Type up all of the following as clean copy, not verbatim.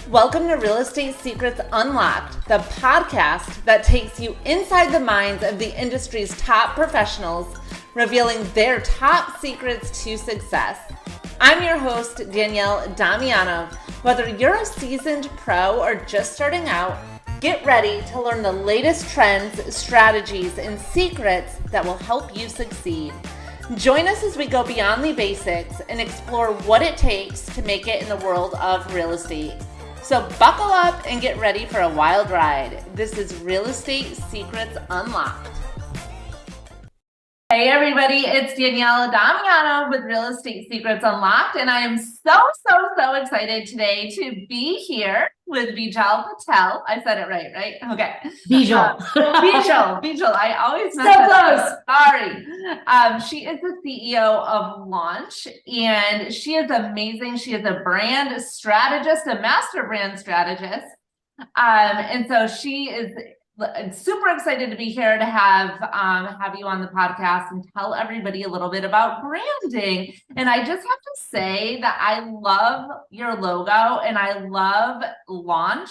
Welcome to Real Estate Secrets Unlocked, the podcast that takes you inside the minds of the industry's top professionals, revealing their top secrets to success. I'm your host, Danielle Damianov. Whether you're a seasoned pro or just starting out, get ready to learn the latest trends, strategies, and secrets that will help you succeed. Join us as we go beyond the basics and explore what it takes to make it in the world of real estate. So buckle up and get ready for a wild ride. This is Real Estate Secrets Unlocked. Hey everybody, it's Danielle Damianov with Real Estate Secrets Unlocked, and I am so excited today to be here with Bijal Patel. I said it right? Okay. Bijal. Bijal. I always mess so that close. up. Sorry. She is the CEO of Launch, and she is amazing. She is a brand strategist, a master brand strategist. And so she is super excited to be here to have you on the podcast and tell everybody a little bit about branding. And I just have to say that I love your logo and I love Launch,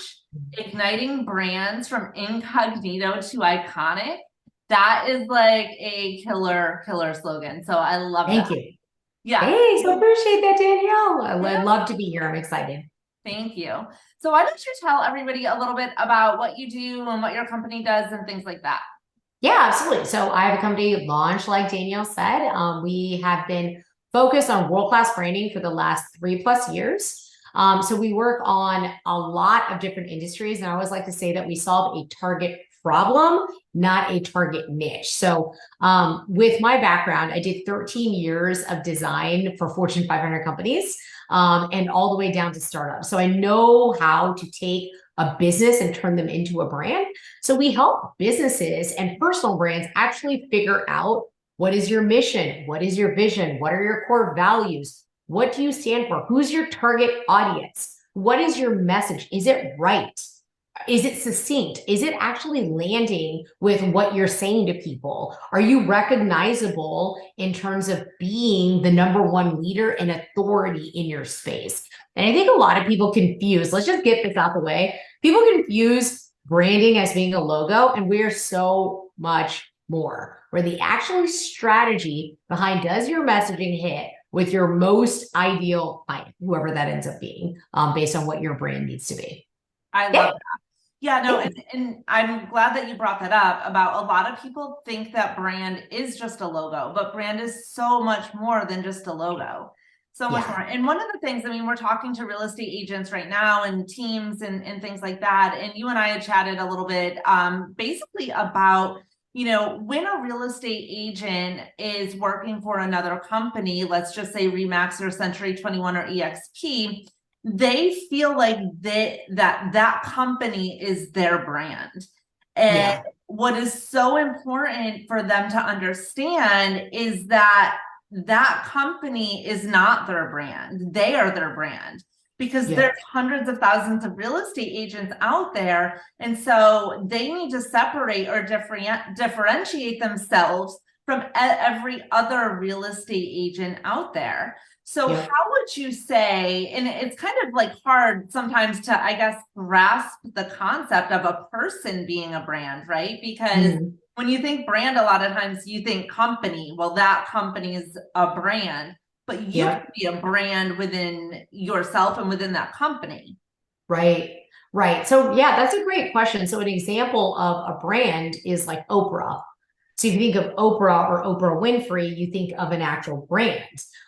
igniting brands from incognito to iconic. That is like a killer slogan. So I love Thank that. you. Yeah. Thanks. I appreciate that, Danielle. I'd love to be here. I'm excited. Thank you. So why don't you tell everybody a little bit about what you do and what your company does and things like that? Yeah, absolutely. So I have a company, Launch, like Danielle said. We have been focused on world-class branding for the last 3+ years. So we work on a lot of different industries. And I always like to say that we solve a target problem, not a target niche. So with my background, I did 13 years of design for Fortune 500 companies. And all the way down to startups. So I know how to take a business and turn them into a brand. So we help businesses and personal brands actually figure out, what is your mission? What is your vision? What are your core values? What do you stand for? Who's your target audience? What is your message? Is it right? Is it succinct? Is it actually landing with what you're saying to people? Are you recognizable in terms of being the #1 leader and authority in your space? And I think a lot of people confuse, let's just get this out the way. People confuse branding as being a logo, and we're so much more. We're the actual strategy behind, does your messaging hit with your most ideal client, whoever that ends up being, based on what your brand needs to be. I love that. Yeah, no, and I'm glad that you brought that up about, a lot of people think that brand is just a logo, but brand is so much more than just a logo. So much more. And one of the things, I mean, we're talking to real estate agents right now and teams and things like that. And you and I had chatted a little bit basically about, when a real estate agent is working for another company, let's just say Remax or Century 21 or EXP, they feel like that company is their brand. And what is so important for them to understand is that company is not their brand. They are their brand, because there's hundreds of thousands of real estate agents out there. And so they need to separate or differentiate themselves from every other real estate agent out there. So how would you say, and it's kind of like hard sometimes to, I guess, grasp the concept of a person being a brand, right? Because when you think brand, a lot of times you think company. Well, that company is a brand, but you can be a brand within yourself and within that company. Right. So that's a great question. So an example of a brand is like Oprah. So if you think of Oprah or Oprah Winfrey, you think of an actual brand.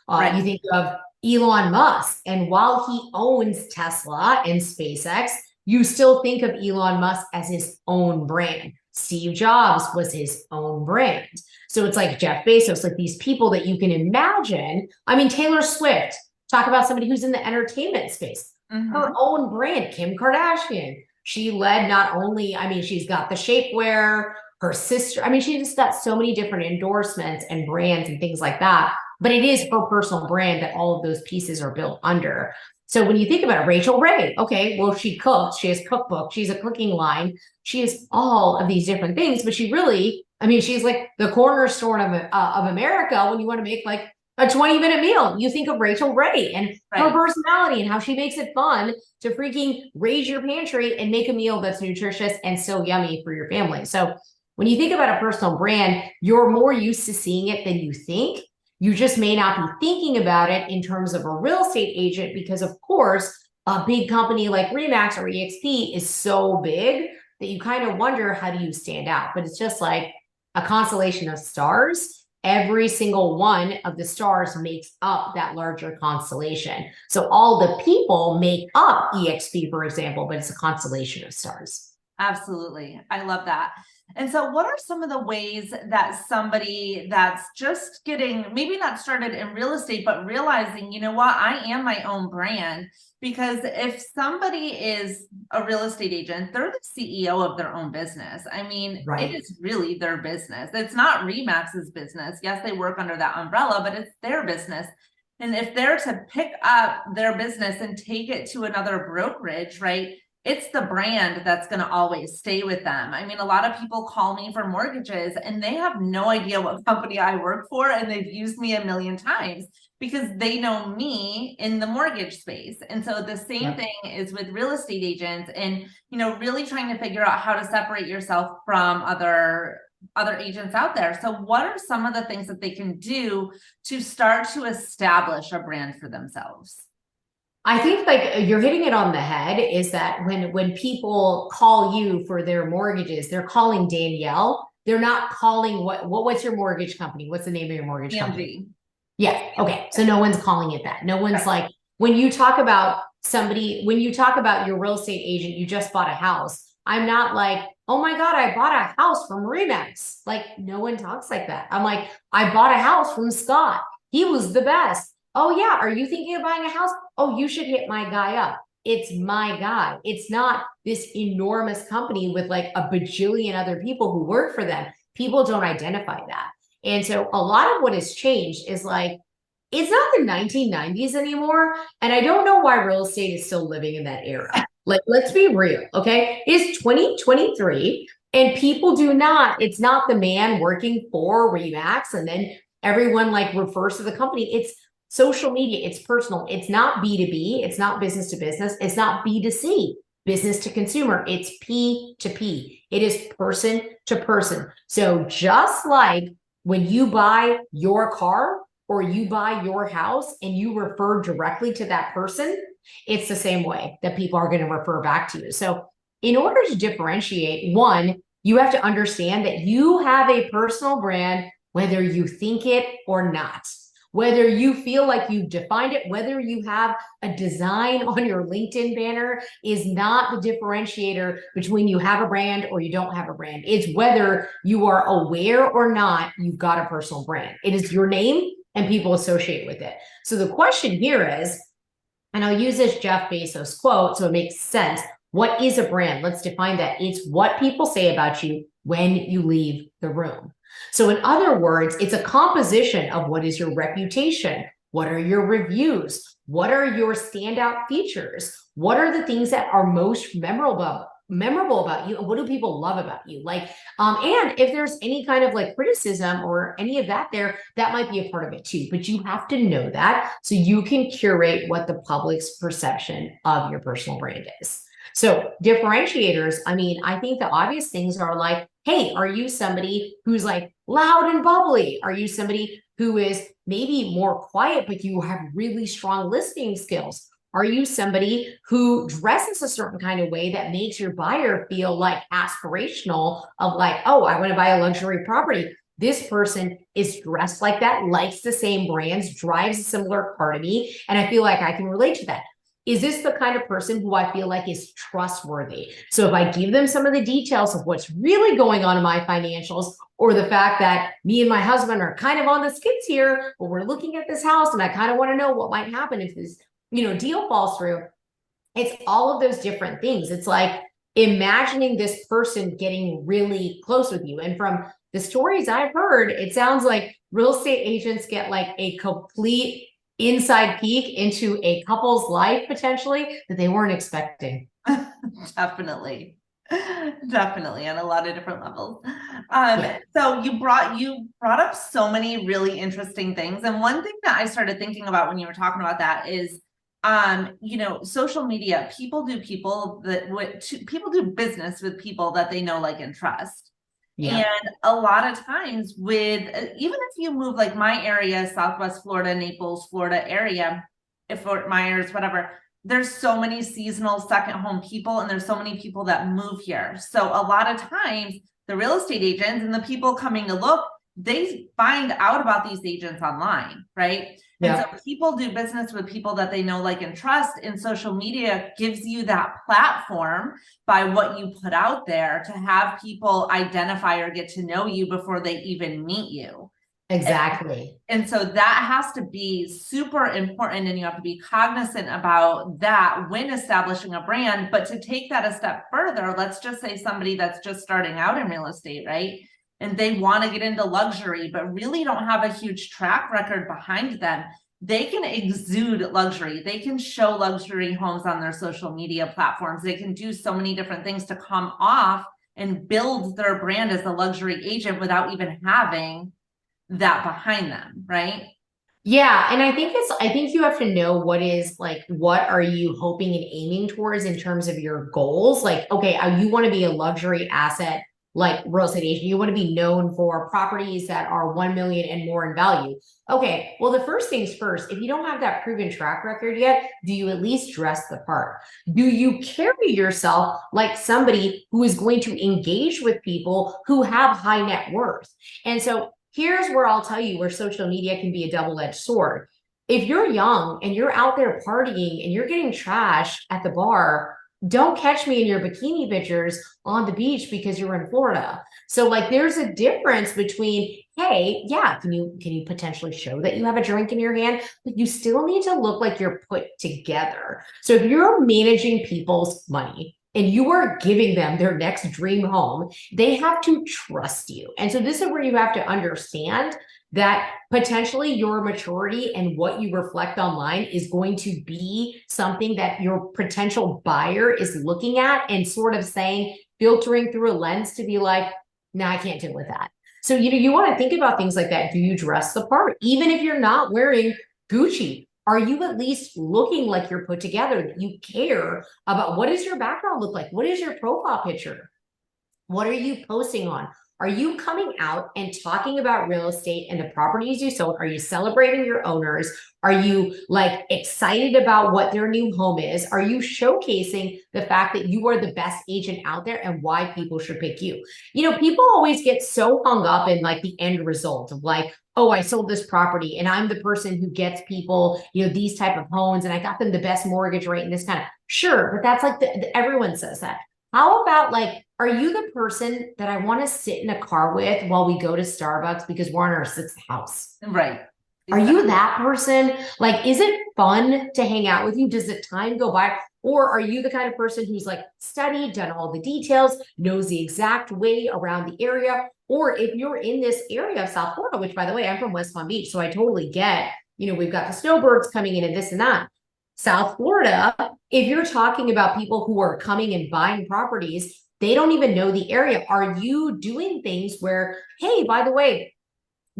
You think of Elon Musk. And while he owns Tesla and SpaceX, you still think of Elon Musk as his own brand. Steve Jobs was his own brand. So it's like Jeff Bezos, like these people that you can imagine. I mean, Taylor Swift, talk about somebody who's in the entertainment space. Her own brand. Kim Kardashian, she led not only, I mean, she's got the shapewear, her sister, I mean, she just got so many different endorsements and brands and things like that. But it is her personal brand that all of those pieces are built under. So when you think about it, Rachel Ray, okay, well, she cooks, she has cookbook, she's a cooking line, she has all of these different things, but she really, I mean, she's like the cornerstone of America when you want to make like a 20-minute meal. You think of Rachel Ray and her Right. personality and how she makes it fun to freaking raise your pantry and make a meal that's nutritious and still yummy for your family. So when you think about a personal brand, you're more used to seeing it than you think. You just may not be thinking about it in terms of a real estate agent because, of course, a big company like Remax or EXP is so big that you kind of wonder, how do you stand out? But it's just like a constellation of stars. Every single one of the stars makes up that larger constellation. So all the people make up EXP, for example, but it's a constellation of stars. Absolutely. I love that. And so what are some of the ways that somebody that's just getting, maybe not started in real estate, but realizing, you know what, I am my own brand? Because if somebody is a real estate agent, they're the CEO of their own business. I mean, Right. it is really their business. It's not Remax's business. Yes, they work under that umbrella, but it's their business. And if they're to pick up their business and take it to another brokerage, right? It's the brand that's going to always stay with them. I mean, a lot of people call me for mortgages and they have no idea what company I work for, and they've used me a million times because they know me in the mortgage space. And so the same thing is with real estate agents, and really trying to figure out how to separate yourself from other agents out there. So what are some of the things that they can do to start to establish a brand for themselves? I think like you're hitting it on the head, is that when people call you for their mortgages, they're calling Danielle. They're not calling what's your mortgage company? What's the name of your mortgage company? Yeah. Okay. So no one's calling it that. No one's like, when you talk about somebody, when you talk about your real estate agent, you just bought a house. I'm not like, oh my God, I bought a house from Remax. Like, no one talks like that. I'm like, I bought a house from Scott. He was the best. Oh yeah. Are you thinking of buying a house? Oh, you should hit my guy up. It's my guy. It's not this enormous company with like a bajillion other people who work for them. People don't identify that. And so a lot of what has changed is like, it's not the 1990s anymore. And I don't know why real estate is still living in that era. Like, let's be real, okay? It's 2023 and people do not, it's not the man working for Remax and then everyone like refers to the company. It's social media, it's personal. It's not B2B, it's not business to business, it's not B2C, business to consumer. It's P to P. It is person to person. So just like when you buy your car or you buy your house and you refer directly to that person, it's the same way that people are going to refer back to you. So in order to differentiate, one, you have to understand that you have a personal brand, whether you think it or not. Whether you feel like you've defined it, whether you have a design on your LinkedIn banner is not the differentiator between you have a brand or you don't have a brand. It's whether you are aware or not, you've got a personal brand. It is your name and people associate with it. So the question here is, and I'll use this Jeff Bezos quote so it makes sense. What is a brand? Let's define that. It's what people say about you when you leave the room. So in other words, it's a composition of what is your reputation? What are your reviews? What are your standout features? What are the things that are most memorable about you? And what do people love about you? Like, and if there's any kind of like criticism or any of that there, that might be a part of it too. But you have to know that so you can curate what the public's perception of your personal brand is. So differentiators, I mean, I think the obvious things are like, hey, are you somebody who's like loud and bubbly? Are you somebody who is maybe more quiet, but you have really strong listening skills? Are you somebody who dresses a certain kind of way that makes your buyer feel like aspirational of like, oh, I want to buy a luxury property. This person is dressed like that, likes the same brands, drives a similar car to me, and I feel like I can relate to that. Is this the kind of person who I feel like is trustworthy? So if I give them some of the details of what's really going on in my financials, or the fact that me and my husband are kind of on the skids here, but we're looking at this house and I kind of want to know what might happen if this, deal falls through. It's all of those different things. It's like imagining this person getting really close with you. And from the stories I've heard, it sounds like real estate agents get like a complete inside peek into a couple's life potentially that they weren't expecting. Definitely. Definitely on a lot of different levels. Yeah. So you brought up so many really interesting things. And one thing that I started thinking about when you were talking about that is, social media, people do business with people that they know, like, and trust. Yeah. And a lot of times with, even if you move like my area, Southwest Florida, Naples, Florida area, if Fort Myers, whatever, there's so many seasonal second home people and there's so many people that move here. So a lot of times the real estate agents and the people coming to look, they find out about these agents online, right? And so Yeah. people do business with people that they know, like, and trust, and social media gives you that platform by what you put out there to have people identify or get to know you before they even meet you. Exactly. And so that has to be super important, and you have to be cognizant about that when establishing a brand. But to take that a step further, let's just say somebody that's just starting out in real estate, right? And they want to get into luxury, but really don't have a huge track record behind them. They can exude luxury. They can show luxury homes on their social media platforms. They can do so many different things to come off and build their brand as a luxury agent without even having that behind them, right? Yeah, and I think you have to know what are you hoping and aiming towards in terms of your goals? Like, okay, you want to be a luxury asset like real estate agent. You want to be known for properties that are 1 million and more in value. Okay, well, the first things first, if you don't have that proven track record yet, do you at least dress the part? Do you carry yourself like somebody who is going to engage with people who have high net worth? And so here's where I'll tell you where social media can be a double-edged sword. If you're young and you're out there partying and you're getting trashed at the bar, don't catch me in your bikini pictures on the beach because you're in Florida. So like there's a difference between, hey, yeah, can you potentially show that you have a drink in your hand, but you still need to look like you're put together. So if you're managing people's money, and you are giving them their next dream home, they have to trust you. And so this is where you have to understand that potentially your maturity and what you reflect online is going to be something that your potential buyer is looking at and sort of saying, filtering through a lens to be like, no, I can't deal with that. So, you want to think about things like that. Do you dress the part? Even if you're not wearing Gucci, are you at least looking like you're put together, that you care about what does your background look like? What is your profile picture? What are you posting on? Are you coming out and talking about real estate and the properties you sold? Are you celebrating your owners? Are you like excited about what their new home is? Are you showcasing the fact that you are the best agent out there and why people should pick you? People always get so hung up in like the end result of like, oh, I sold this property and I'm the person who gets people, these type of homes and I got them the best mortgage rate and this kind of, sure, but that's like everyone says that. How about like, are you the person that I want to sit in a car with while we go to Starbucks because we're on our sixth house? Right. Are you that person? Like, is it fun to hang out with you? Does the time go by? Or are you the kind of person who's like studied, done all the details, knows the exact way around the area? Or if you're in this area of South Florida, which by the way, I'm from West Palm Beach, so I totally get, we've got the snowbirds coming in and this and that. South Florida, if you're talking about people who are coming and buying properties, they don't even know the area. Are you doing things where, hey, by the way,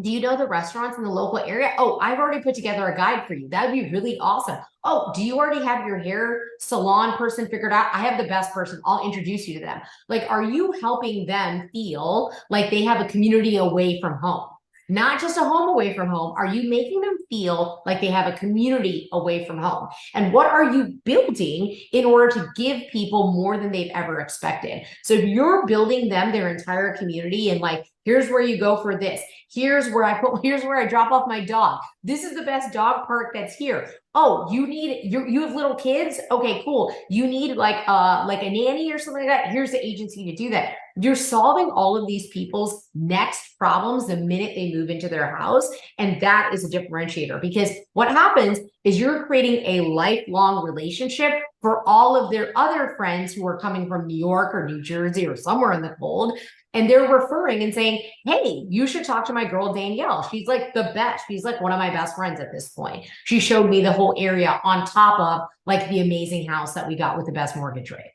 do you know the restaurants in the local area? Oh, I've already put together a guide for you. That'd be really awesome. Oh, do you already have your hair salon person figured out? I have the best person. I'll introduce you to them. Like, are you helping them feel like they have a community away from home? Not just a home away from home. Are you making them feel like they have a community away from home? And what are you building in order to give people more than they've ever expected? So if you're building them their entire community and like, here's where you go for this. Here's where I drop off my dog. This is the best dog park that's here. Oh, you have little kids? Okay, cool. You need like a nanny or something like that. Here's the agency to do that. You're solving all of these people's next problems the minute they move into their house. And that is a differentiator because what happens is you're creating a lifelong relationship for all of their other friends who are coming from New York or New Jersey or somewhere in the cold. And they're referring and saying, hey, you should talk to my girl, Danielle. She's like the best. She's like one of my best friends at this point. She showed me the whole area on top of like the amazing house that we got with the best mortgage rate.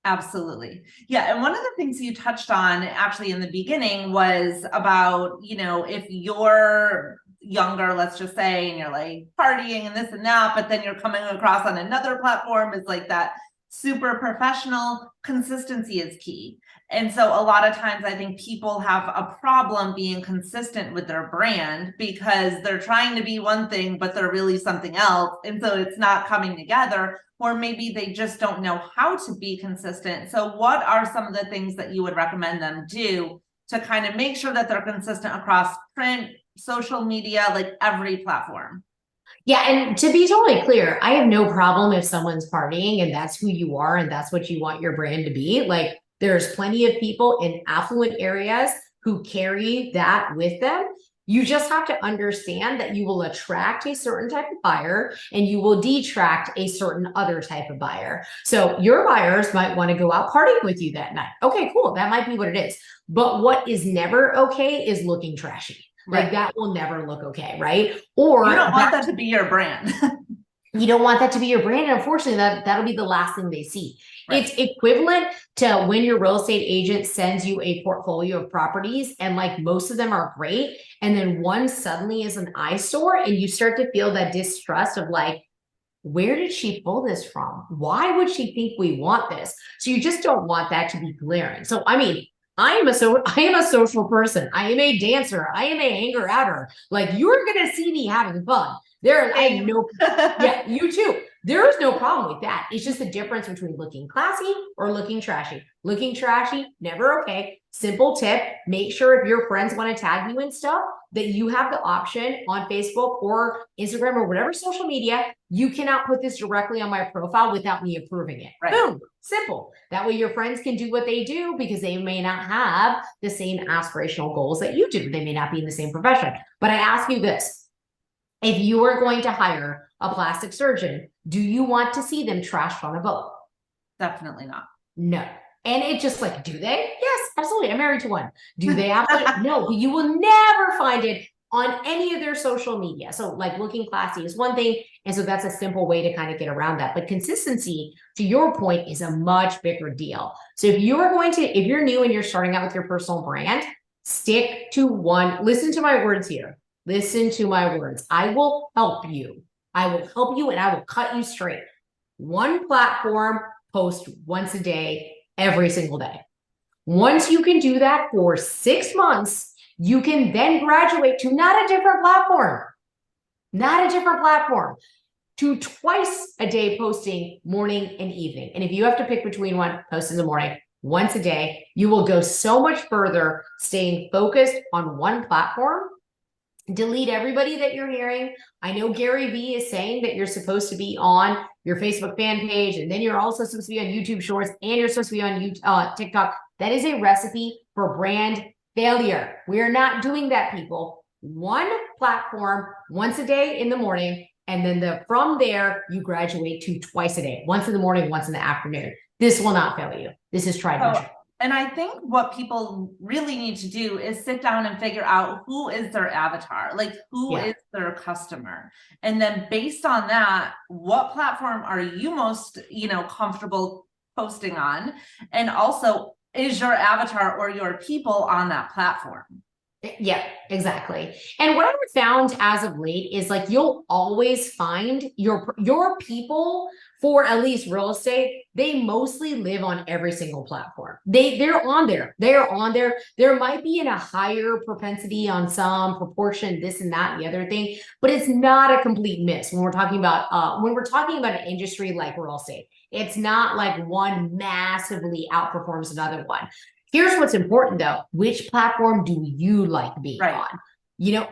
Absolutely. Yeah. And one of the things you touched on actually in the beginning was about, if you're younger, let's just say, and you're like partying and this and that, but then you're coming across on another platform is like that super professional. Consistency is key. And so a lot of times I think people have a problem being consistent with their brand because they're trying to be one thing, but they're really something else. And so it's not coming together, or maybe they just don't know how to be consistent. So what are some of the things that you would recommend them do to kind of make sure that they're consistent across print, social media, like every platform? Yeah, and to be totally clear, I have no problem if someone's partying and that's who you are and that's what you want your brand to be. Like, there's plenty of people in affluent areas who carry that with them. You just have to understand that you will attract a certain type of buyer and you will detract a certain other type of buyer. So your buyers might want to go out partying with you that night. Okay, cool. That might be what it is. But what is never okay is looking trashy. Like, that will never look okay, right? Or you don't want that to be your brand. You don't want that to be your brand. And unfortunately, that'll be the last thing they see. Right. It's equivalent to when your real estate agent sends you a portfolio of properties and like most of them are great. And then one suddenly is an eyesore and you start to feel that distrust of like, where did she pull this from? Why would she think we want this? So you just don't want that to be glaring. So, I mean, I am a social person. I am a dancer. I am a hanger outer. Like, you're going to see me having fun. I have no, yeah, you too. There is no problem with that. It's just the difference between looking classy or looking trashy. Looking trashy, never okay. Simple tip, make sure if your friends want to tag you and stuff, that you have the option on Facebook or Instagram or whatever social media, you cannot put this directly on my profile without me approving it. Right. Boom, simple. That way your friends can do what they do because they may not have the same aspirational goals that you do. They may not be in the same profession. But I ask you this. If you are going to hire a plastic surgeon, do you want to see them trashed on a boat? Definitely not. No. And it's just like, do they? Yes, absolutely. I'm married to one. Do they absolutely? No, but you will never find it on any of their social media. So like looking classy is one thing. And so that's a simple way to kind of get around that. But consistency, to your point, is a much bigger deal. So if you're new and you're starting out with your personal brand, stick to one. Listen to my words here. Listen to my words. I will help you. I will help you and I will cut you straight. One platform, post once a day, every single day. Once you can do that for 6 months, you can then graduate to not a different platform, to twice a day posting morning and evening. And if you have to pick between one, post in the morning, once a day, you will go so much further staying focused on one platform. Delete everybody that you're hearing. I know Gary Vee is saying that you're supposed to be on your Facebook fan page, and then you're also supposed to be on YouTube Shorts, and you're supposed to be on TikTok. That is a recipe for brand failure. We are not doing that, people. One platform, once a day in the morning, and then from there, you graduate to twice a day, once in the morning, once in the afternoon. This will not fail you. This is tried and true. And I think what people really need to do is sit down and figure out who is their avatar, like who is their customer. And then based on that, what platform are you most, comfortable posting on? And also, is your avatar or your people on that platform? Yeah, exactly. And what I've found as of late is like you'll always find your people for at least real estate. They mostly live on every single platform. They're on there. They're on there. There might be in a higher propensity on some proportion, this and that, and the other thing, but it's not a complete miss when we're talking about an industry like real estate. It's not like one massively outperforms another one. Here's what's important though. Which platform do you like being on?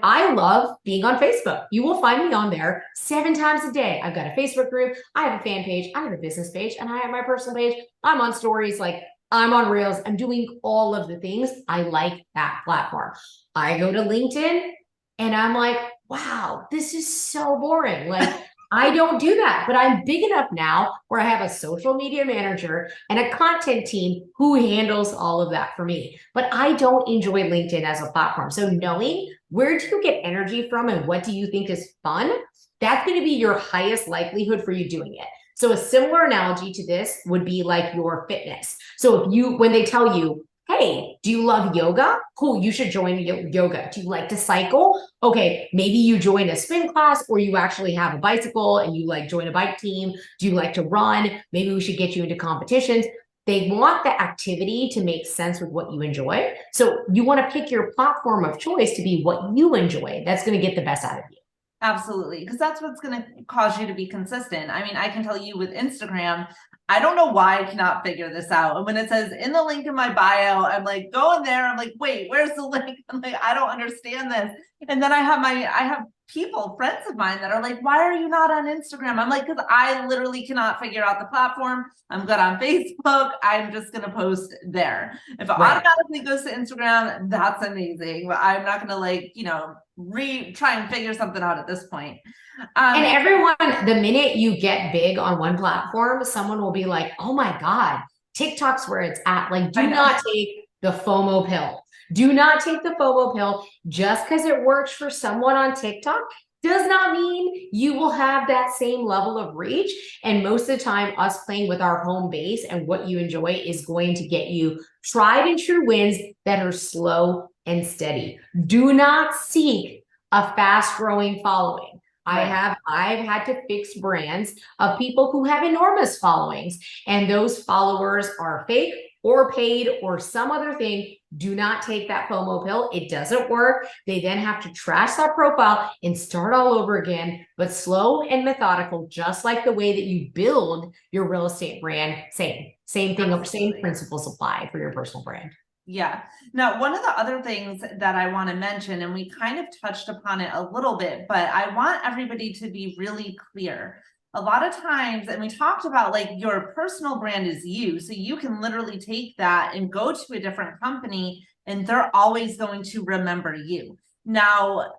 I love being on Facebook. You will find me on there 7 times a day. I've got a Facebook group. I have a fan page. I have a business page and I have my personal page. I'm on stories. Like I'm on Reels. I'm doing all of the things. I like that platform. I go to LinkedIn and I'm like, wow, this is so boring. Like I don't do that, but I'm big enough now where I have a social media manager and a content team who handles all of that for me. But I don't enjoy LinkedIn as a platform. So knowing where do you get energy from and what do you think is fun, that's going to be your highest likelihood for you doing it. So a similar analogy to this would be like your fitness. So when they tell you, hey, do you love yoga? Cool, you should join yoga. Do you like to cycle? Okay, maybe you join a spin class, or you actually have a bicycle and you like join a bike team. Do you like to run? Maybe we should get you into competitions. They want the activity to make sense with what you enjoy. So you want to pick your platform of choice to be what you enjoy. That's going to get the best out of you. Absolutely, because that's what's going to cause you to be consistent. I mean, I can tell you with Instagram, I don't know why I cannot figure this out. And when it says in the link in my bio, I'm like, go in there. I'm like, wait, where's the link? I'm like, I don't understand this. And then I have people, friends of mine that are like, why are you not on Instagram? I'm like, because I literally cannot figure out the platform. I'm good on Facebook. I'm just going to post there. If it automatically goes to Instagram, that's amazing. But I'm not going to like, try and figure something out at this point. And everyone, the minute you get big on one platform, someone will be like, oh my God, TikTok's where it's at. Like, do not take the FOMO pill. Do not take the FOMO pill. Just because it works for someone on TikTok does not mean you will have that same level of reach. And most of the time, us playing with our home base and what you enjoy is going to get you tried and true wins that are slow and steady. Do not seek a fast growing following. I've had to fix brands of people who have enormous followings, and those followers are fake or paid or some other thing. Do not take that FOMO pill. It doesn't work. They then have to trash that profile and start all over again, but slow and methodical, just like the way that you build your real estate brand. Same thing, same principles apply for your personal brand. Yeah. Now, one of the other things that I want to mention, and we kind of touched upon it a little bit, but I want everybody to be really clear. A lot of times, and we talked about like your personal brand is you, so you can literally take that and go to a different company and they're always going to remember you. Now,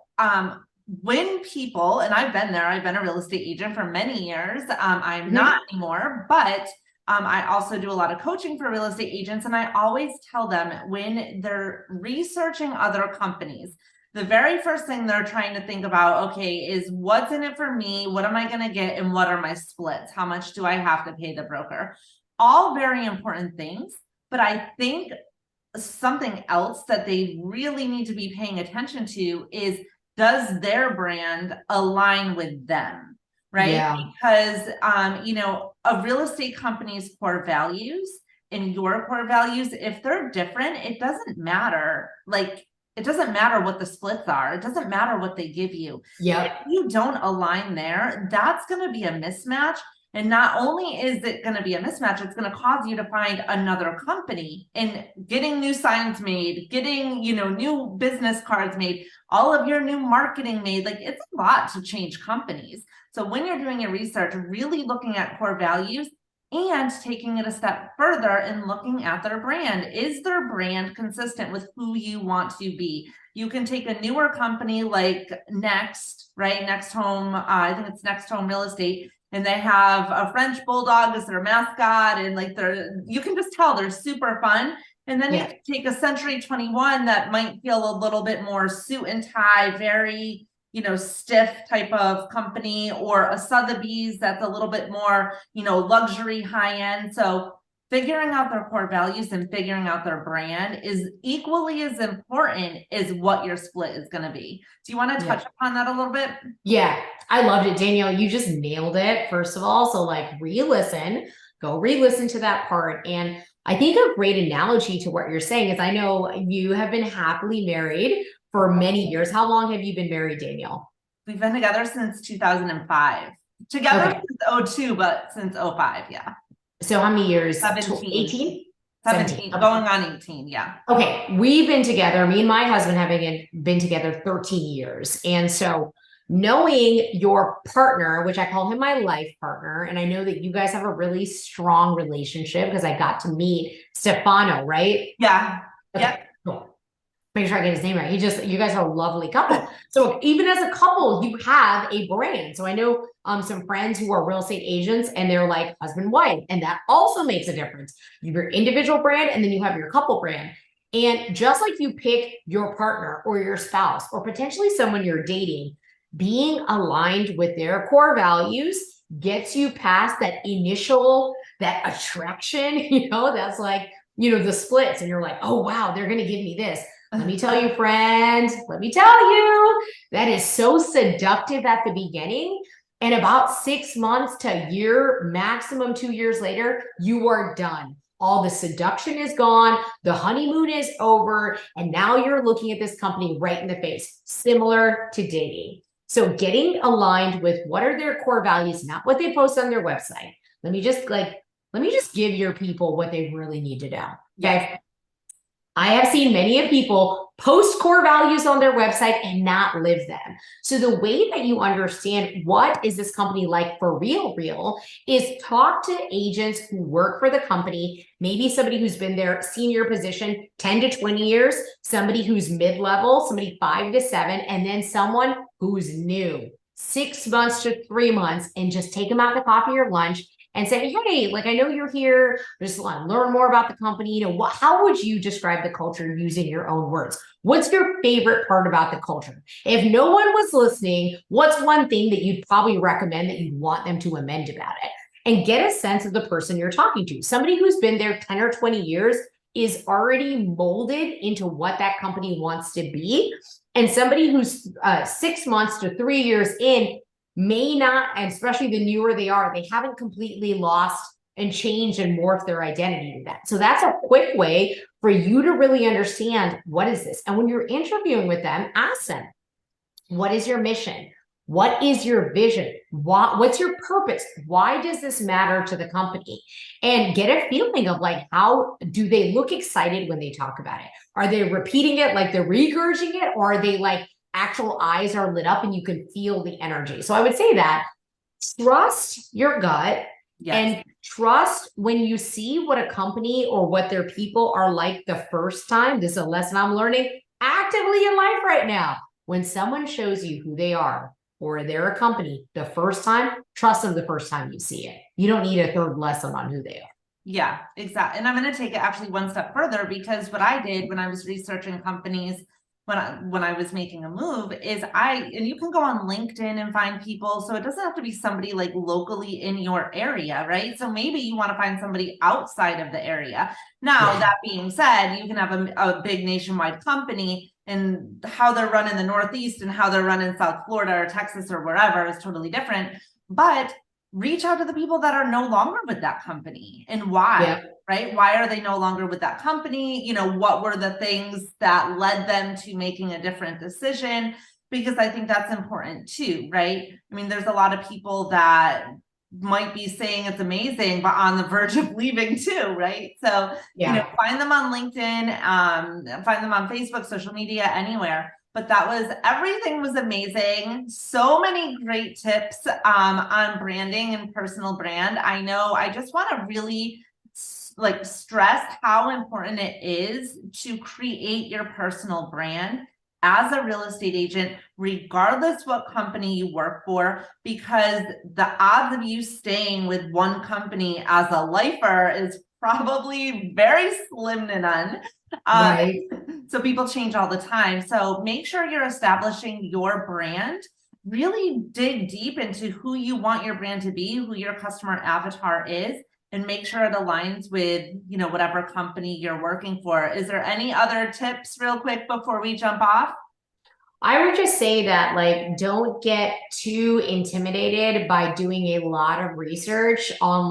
when people, and I've been there, I've been a real estate agent for many years. I'm not anymore, but I also do a lot of coaching for real estate agents, and I always tell them when they're researching other companies, the very first thing they're trying to think about, okay, is what's in it for me? What am I going to get? And what are my splits? How much do I have to pay the broker? All very important things, but I think something else that they really need to be paying attention to is, does their brand align with them? Right? Yeah. Because, a real estate company's core values and your core values, if they're different, it doesn't matter. Like, it doesn't matter what the splits are. It doesn't matter what they give you. Yeah. If you don't align there, that's going to be a mismatch. And not only is it going to be a mismatch, it's going to cause you to find another company and getting new signs made, getting, new business cards made, all of your new marketing made. Like, it's a lot to change companies. So when you're doing your research, really looking at core values and taking it a step further and looking at their brand. Is their brand consistent with who you want to be? You can take a newer company like Next, right? Next Home, I think it's Next Home Real Estate. And they have a French bulldog as their mascot. And like you can just tell they're super fun. And then you can take a Century 21 that might feel a little bit more suit and tie, very, stiff type of company, or a Sotheby's that's a little bit more, luxury, high end. So figuring out their core values and figuring out their brand is equally as important as what your split is going to be. Do you want to touch upon that a little bit? Yeah, I loved it, Danielle. You just nailed it, first of all. So like go re-listen to that part. And I think a great analogy to what you're saying is, I know you have been happily married for many years. How long have you been married, Danielle? We've been together since 2005. Together since 02, but since 05, yeah. So how many years? 17. 18? 17, okay. Going on 18, yeah. Okay, we've been together, me and my husband having been together 13 years. And so knowing your partner, which I call him my life partner, and I know that you guys have a really strong relationship because I got to meet Stefano, right? Yeah. Okay, yeah. Cool. Make sure I get his name right. You guys are a lovely couple. So even as a couple, you have a brand. So I know some friends who are real estate agents and they're like husband, wife, and that also makes a difference. You have your individual brand and then you have your couple brand. And just like you pick your partner or your spouse or potentially someone you're dating, being aligned with their core values gets you past that initial, that attraction, that's like, the splits, and you're like, oh, wow, they're going to give me this. Let me tell you, friend, let me tell you, that is so seductive at the beginning. And about 6 months to a year, maximum 2 years later, you are done. All the seduction is gone. The honeymoon is over. And now you're looking at this company right in the face, similar to dating. So getting aligned with what are their core values, not what they post on their website. Let me just give your people what they really need to know. Okay. I have seen many of people post core values on their website and not live them. So the way that you understand what is this company like for real is talk to agents who work for the company, maybe somebody who's been their senior position 10 to 20 years, somebody who's mid-level, somebody 5 to 7, and then someone who's new, 6 months to 3 months, and just take them out to coffee or lunch and say, hey, I know you're here, just want to learn more about the company. How would you describe the culture using your own words? What's your favorite part about the culture? If no one was listening, what's one thing that you'd probably recommend that you'd want them to amend about it? And get a sense of the person you're talking to. Somebody who's been there 10 or 20 years is already molded into what that company wants to be. And somebody who's 6 months to 3 years in may not, and especially the newer they are, they haven't completely lost and changed and morphed their identity to that. So that's a quick way for you to really understand what is this. And when you're interviewing with them, ask them, what is your mission? What is your vision? What's your purpose? Why does this matter to the company? And get a feeling of how do they look excited when they talk about it? Are they repeating it like they're regurgitating it? Or are they actual eyes are lit up and you can feel the energy? So I would say that trust your gut. Yes. And trust when you see what a company or what their people are like the first time. This is a lesson I'm learning actively in life right now. When someone shows you who they are or they're a company the first time, trust them the first time you see it. You don't need a third lesson on who they are. Yeah, exactly. And I'm going to take it actually one step further, because what I did when I was researching companies when I was making a move is and you can go on LinkedIn and find people. So it doesn't have to be somebody locally in your area, right? So maybe you want to find somebody outside of the area. Now, that being said, you can have a big nationwide company, and how they're run in the Northeast and how they're run in South Florida or Texas or wherever is totally different. But reach out to the people that are no longer with that company and why, right? Why are they no longer with that company? What were the things that led them to making a different decision? Because I think that's important too, right? I mean, there's a lot of people that might be saying it's amazing, but on the verge of leaving too, right? So, find them on LinkedIn, find them on Facebook, social media, anywhere. But everything was amazing. So many great tips on branding and personal brand. I know I just want to really stress how important it is to create your personal brand as a real estate agent, regardless what company you work for, because the odds of you staying with one company as a lifer is probably very slim to none. Right. So people change all the time. So make sure you're establishing your brand. Really dig deep into who you want your brand to be, who your customer avatar is, and make sure it aligns with, whatever company you're working for. Is there any other tips real quick before we jump off? I would just say that don't get too intimidated by doing a lot of research on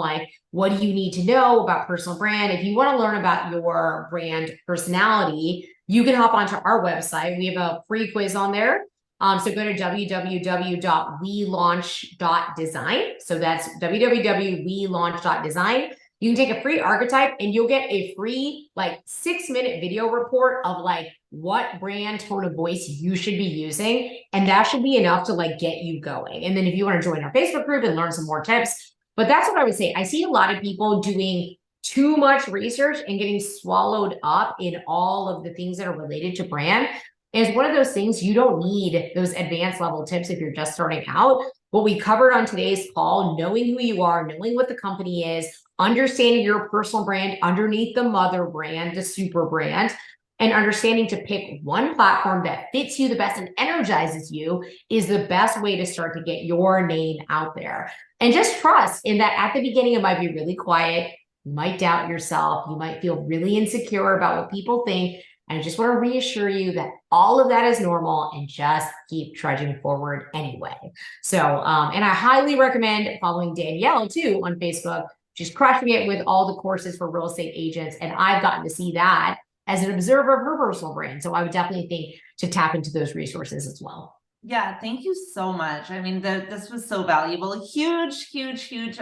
what do you need to know about personal brand. If you want to learn about your brand personality, you can hop onto our website. We have a free quiz on there. So go to www.welaunch.design. So that's www.welaunch.design. You can take a free archetype and you'll get a free 6-minute video report of what brand tone of voice you should be using. And that should be enough to get you going. And then if you want to join our Facebook group and learn some more tips, but that's what I would say. I see a lot of people doing too much research and getting swallowed up in all of the things that are related to brand. And it's one of those things, you don't need those advanced level tips if you're just starting out. What we covered on today's call, knowing who you are, knowing what the company is, understanding your personal brand underneath the mother brand, the super brand, And understanding to pick one platform that fits you the best and energizes you is the best way to start to get your name out there. And just trust in that at the beginning, it might be really quiet. You might doubt yourself. You might feel really insecure about what people think. And I just want to reassure you that all of that is normal and just keep trudging forward anyway. So, and I highly recommend following Danielle too on Facebook. She's crushing it with all the courses for real estate agents. And I've gotten to see that as an observer of her personal brand. So I would definitely think to tap into those resources as well. Yeah, thank you so much. I mean, this was so valuable. Huge, tons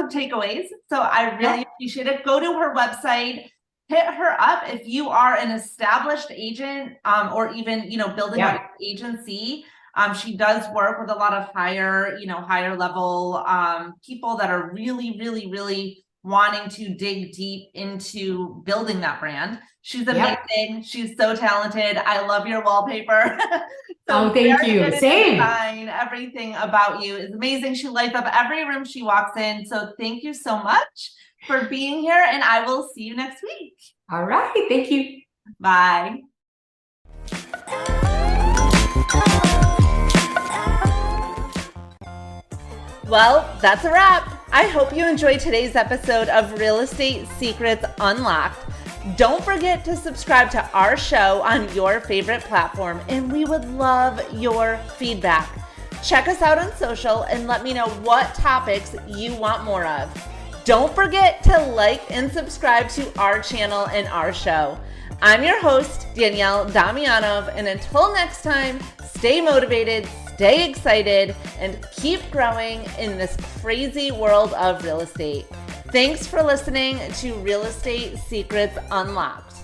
of takeaways. So I really appreciate it. Go to her website, hit her up if you are an established agent, or even, building out an agency. She does work with a lot of higher level people that are really wanting to dig deep into building that brand. She's amazing. She's so talented. I love your wallpaper. So thank you. Same. Design, everything about you is amazing. She lights up every room she walks in. So thank you so much for being here, and I will see you next week. All right. Thank you. Bye. Well, that's a wrap. I hope you enjoyed today's episode of Real Estate Secrets Unlocked. Don't forget to subscribe to our show on your favorite platform, and we would love your feedback. Check us out on social and let me know what topics you want more of. Don't forget to like and subscribe to our channel and our show. I'm your host, Danielle Damianov, and until next time, stay motivated, stay excited, and keep growing in this crazy world of real estate. Thanks for listening to Real Estate Secrets Unlocked.